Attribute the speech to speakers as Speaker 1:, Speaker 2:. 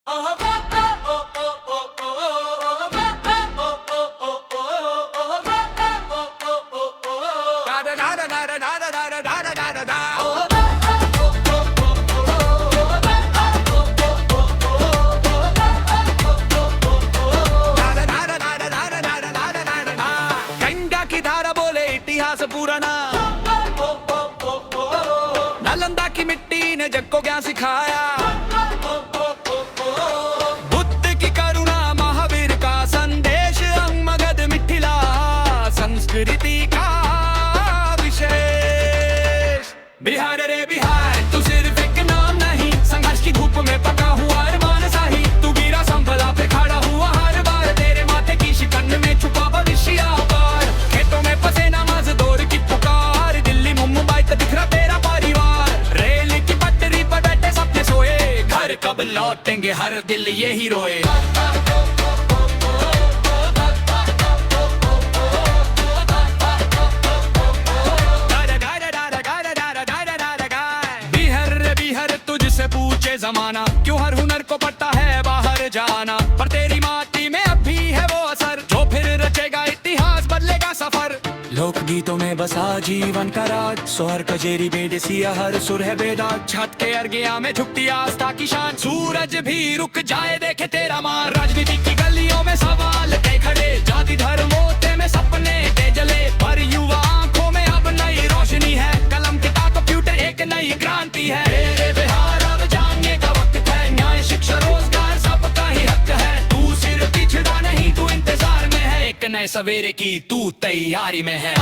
Speaker 1: गंगा की धारा बोले इतिहास पुराना, नालंदा की मिट्टी ने जग को क्या सिखाया। बुद्ध की करुणा, महावीर का संदेश, अंग मगध मिथिला संस्कृति का विशेष। बिहार रे बिहार, तू सिर्फ एक नाम नहीं, संघर्ष की धूप में पका हुआ अरमान शाही। तू वीरा संभला पे खड़ा हुआ हर बार, तेरे माथे की शिकन में छुपा भविष्य आकार। खेतों में पसेना मजदूर की पुकार, दिल्ली मुंबई तक दिख रहा तेरा परिवार। रेल की पटरी पर बैठे सपने सोए, घर कब लौटेंगे हर दिल यही रोए। तुझसे पूछे जमाना, क्यों हर हुनर को पड़ता है बाहर जाना। पर तेरी माटी में अब भी है वो असर, जो फिर रचेगा इतिहास, बदलेगा सफर। लोक गीतों में बसा जीवन का राज, सोहर कजेरी बेदसिया हर सुर है बेदाग। छत के अर्गिया में झुकती आस्था की शान, सूरज भी रुक जाए देखे तेरा मान। राजनीति की गलियों में सवाल थे खड़े, जाति धर्म होते में सपने थे जले। पर युवा आंखों में अब नई रोशनी है, कलम के ताक कंप्यूटर एक नई क्रांति है। तेरे बिहार अब जानने का वक्त है, न्याय शिक्षा रोजगार सबका ही हक है। तू सिर्फ पिछड़ा नहीं, तू इंतजार में है, एक नए सवेरे की तू तैयारी में है।